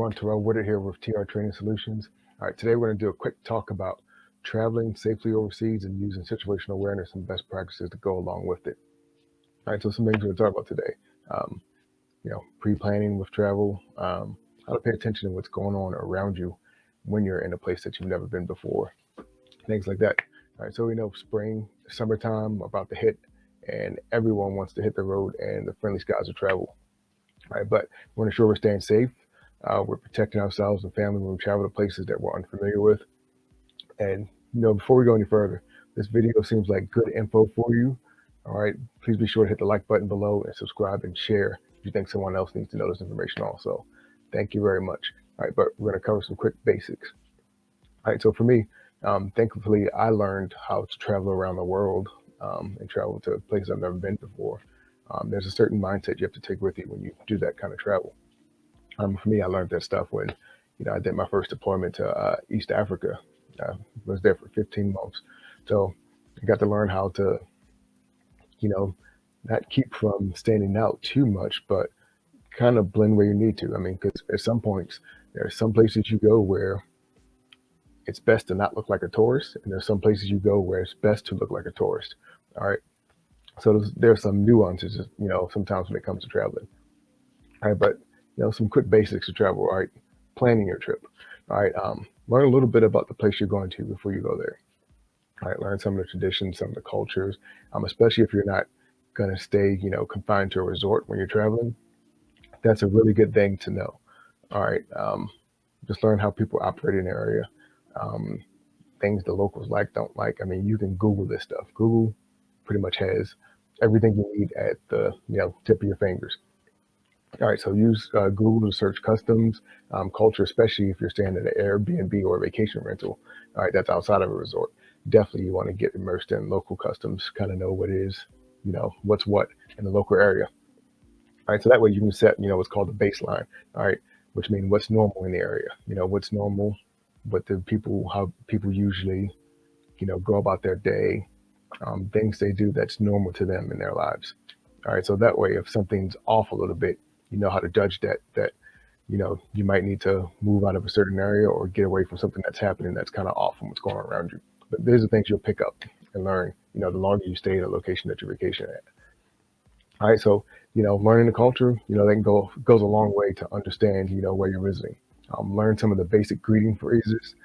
everyone, Terrell Woodard here with TR Training Solutions. All right, today we're going to do a quick talk about traveling safely overseas and using situational awareness and best practices to go along with it. All right, so some things we're going to talk about today. Um, Pre-planning with travel, how to pay attention to what's going on around you when you're in a place that you've never been before, things like that. All right, so we know spring, summertime about to hit, and everyone wants to hit the road and the friendly skies of travel. All right, but we want to ensure we're staying safe. We're protecting ourselves and family when we travel to places that we're unfamiliar with. And before we go any further, this video seems like good info for you. All right, please be sure to hit the like button below and subscribe and share if you think someone else needs to know this information also. Thank you very much. All right, but we're going to cover some quick basics. All right, so for me, thankfully, I learned how to travel around the world and travel to places I've never been before. There's a certain mindset you have to take with you when you do that kind of travel. For me, I learned that stuff when, I did my first deployment to East Africa. I was there for 15 months. So I got to learn how to, not keep from standing out too much, but kind of blend where you need to. I mean, because at some points, there are some places you go where it's best to not look like a tourist, and there's some places you go where it's best to look like a tourist. All right. So there's some nuances, sometimes when it comes to traveling. All right, but some quick basics to travel. All right, planning your trip. All right, learn a little bit about the place you're going to before you go there. All right, learn some of the traditions, some of the cultures, especially if you're not going to stay, confined to a resort when you're traveling. That's a really good thing to know. All right, just learn how people operate in the area, things the locals like, don't like. I mean, you can Google this stuff. Google pretty much has everything you need at the tip of your fingers. All right, so use Google to search customs, culture, especially if you're staying at an Airbnb or a vacation rental. All right, that's outside of a resort. Definitely you want to get immersed in local customs, kind of know what is, what's what in the local area. All right, so that way you can set, what's called the baseline. All right, which means what's normal in the area. What's normal, how people usually, go about their day, things they do that's normal to them in their lives. All right, so that way if something's off a little bit, you know how to judge that you might need to move out of a certain area or get away from something that's happening that's kind of off from what's going on around you. But these are things you'll pick up and learn, the longer you stay at a location that you vacation at. All right, so learning the culture, that goes a long way to understand, where you're visiting. Learn some of the basic greeting phrases,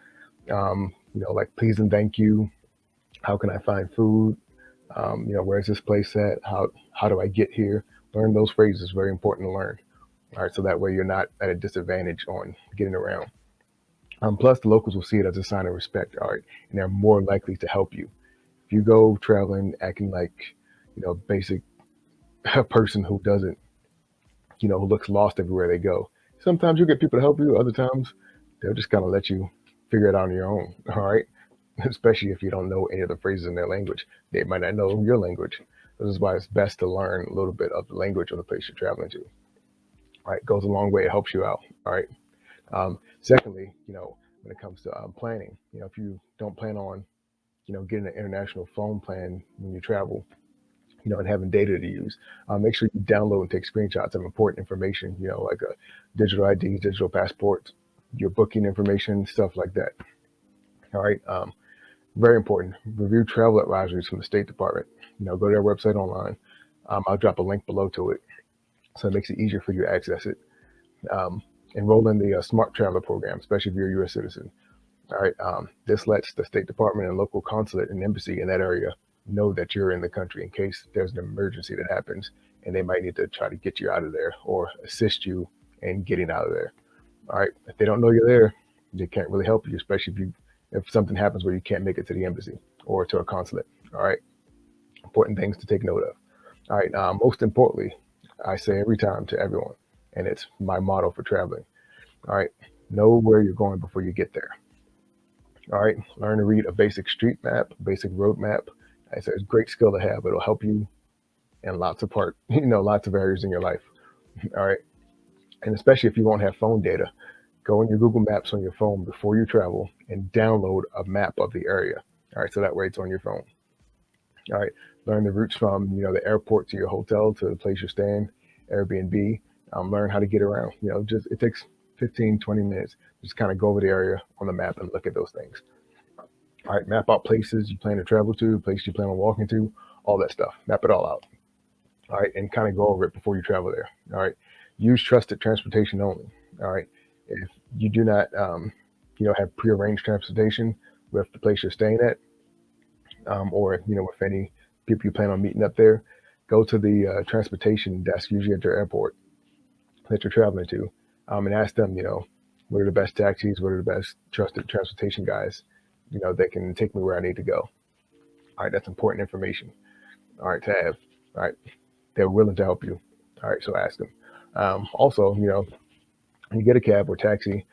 like please and thank you. How can I find food? Where's this place at? How do I get here? Learn those phrases. Very important to learn. All right, so that way you're not at a disadvantage on getting around. Plus, the locals will see it as a sign of respect. All right, and they're more likely to help you. If you go traveling acting like, basic a person who doesn't, who looks lost everywhere they go, sometimes you'll get people to help you. Other times, they'll just kind of let you figure it out on your own. All right. Especially if you don't know any of the phrases in their language. They might not know your language. This is why it's best to learn a little bit of the language of the place you're traveling to. All right, goes a long way. It helps you out. All right. Secondly, when it comes to planning, if you don't plan on, getting an international phone plan when you travel, and having data to use, make sure you download and take screenshots of important information, like a digital ID, digital passports, your booking information, stuff like that. All right. Very important. Review travel advisories from the State Department. Go to their website online. I'll drop a link below to it, so it makes it easier for you to access it. Enroll in the Smart Traveler program, especially if you're a U.S. citizen. All right. This lets the State Department and local consulate and embassy in that area know that you're in the country in case there's an emergency that happens, and they might need to try to get you out of there or assist you in getting out of there. All right. If they don't know you're there, they can't really help you, especially if something happens where you can't make it to the embassy or to a consulate. All right. Important things to take note of. All right. Most importantly, I say every time to everyone, and it's my motto for traveling. All right. Know where you're going before you get there. All right. Learn to read a basic street map, basic road map. It's a great skill to have. It'll help you in lots of lots of areas in your life. All right. And especially if you won't have phone data, go in your Google Maps on your phone before you travel and download a map of the area. All right, so that way it's on your phone. All right, learn the routes from the airport to your hotel to the place you're staying, Airbnb. Learn how to get around. Just it takes 15, 20 minutes, just kind of go over the area on the map and look at those things. All right, map out places you plan to travel to, places you plan on walking to, all that stuff. Map it all out. All right, and kind of go over it before you travel there. All right, use trusted transportation only. All right, if you do not, have prearranged transportation with the place you're staying at, or with any people you plan on meeting up there, go to the transportation desk, usually at your airport that you're traveling to, and ask them, what are the best taxis, what are the best trusted transportation guys, that can take me where I need to go. All right, that's important information. All right, to have. All right, they're willing to help you. All right, so ask them. Also, when you get a cab or taxi,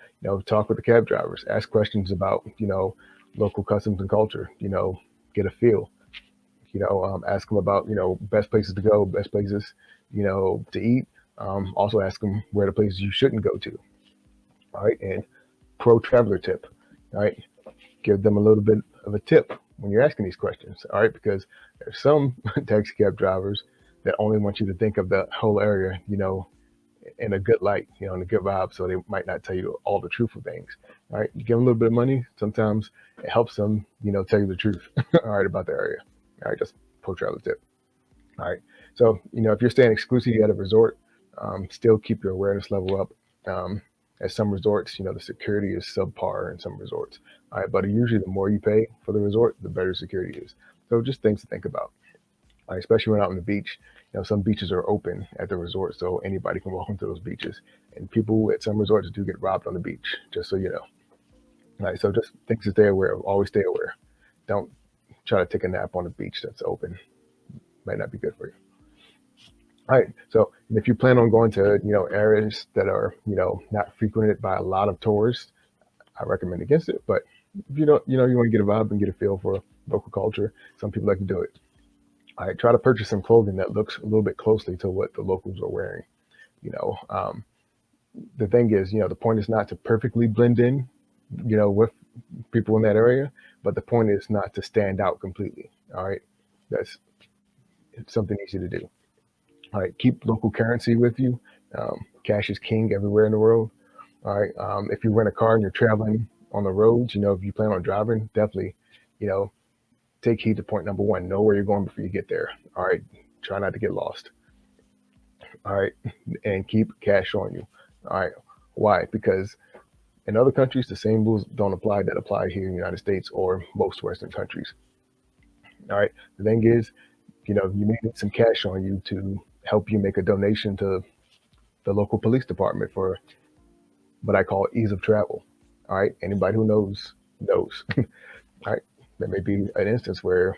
talk with the cab drivers, ask questions about, local customs and culture, get a feel, ask them about, best places to go, best places, to eat. Also ask them where the places you shouldn't go to. All right. And pro traveler tip. All right. Give them a little bit of a tip when you're asking these questions. All right. Because there's some taxi cab drivers that only want you to think of the whole area, in a good light, in a good vibe. So they might not tell you all the truthful things. All right. You give them a little bit of money. Sometimes it helps them, tell you the truth. All right. About the area. All right. Just pro traveler tip. All right. So, if you're staying exclusively at a resort, still keep your awareness level up. At some resorts, the security is subpar in some resorts. All right. But usually the more you pay for the resort, the better security is. So just things to think about. All right, especially when out on the beach. Some beaches are open at the resort, so anybody can walk into those beaches. And people at some resorts do get robbed on the beach, just so you know. All right. So just things to stay aware of. Always stay aware. Don't try to take a nap on a beach that's open. Might not be good for you. All right. So if you plan on going to, areas that are, not frequented by a lot of tourists, I recommend against it. But if you don't, you want to get a vibe and get a feel for local culture, some people like to do it. All right. Try to purchase some clothing that looks a little bit closely to what the locals are wearing. You know, um, the thing is, the point is not to perfectly blend in, with people in that area, but the point is not to stand out completely. All right. That's something easy to do. All right, keep local currency with you. Cash is king everywhere in the world. All right, if you rent a car and you're traveling on the roads, if you plan on driving, definitely, you know, take heed to point number one. Know where you're going before you get there. All right, try not to get lost. All right, and keep cash on you. All right, why? Because in other countries, the same rules don't apply that apply here in the United States or most Western countries. All right, the thing is, you may need some cash on you to help you make a donation to the local police department for what I call ease of travel. All right. Anybody who knows knows. All right. There may be an instance where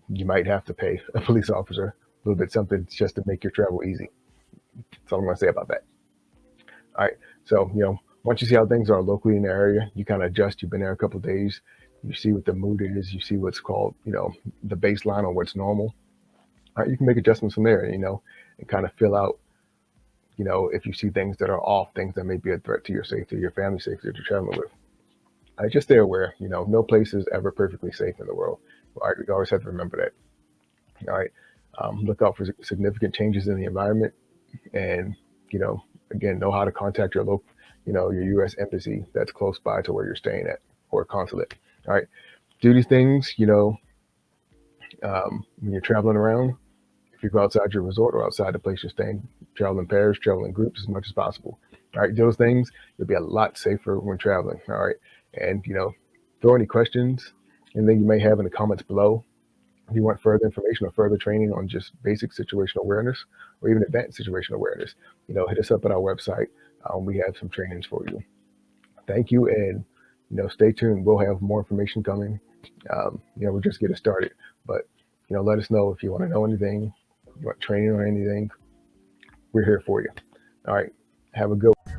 you might have to pay a police officer a little bit something just to make your travel easy. That's all I'm going to say about that. All right. So, once you see how things are locally in the area, you kind of adjust. You've been there a couple of days. You see what the mood is. You see what's called, the baseline or what's normal. All right. You can make adjustments from there, and kind of fill out, if you see things that are off, things that may be a threat to your safety, your family safety that you're traveling with. I just stay aware, no place is ever perfectly safe in the world. All right, you always have to remember that. All right. Look out for significant changes in the environment and, again, know how to contact your local, your U.S. embassy that's close by to where you're staying at or consulate. All right. Do these things, when you're traveling around. If you go outside your resort or outside the place you're staying, travel in pairs, travel in groups as much as possible. All right, those things, you'll be a lot safer when traveling. All right, and throw any questions and then you may have in the comments below. If you want further information or further training on just basic situational awareness or even advanced situational awareness, hit us up at our website. We have some trainings for you. Thank you, and stay tuned. We'll have more information coming. We're just getting started, but let us know if you want to know anything, you want training on anything. We're here for you. All right. Have a good one.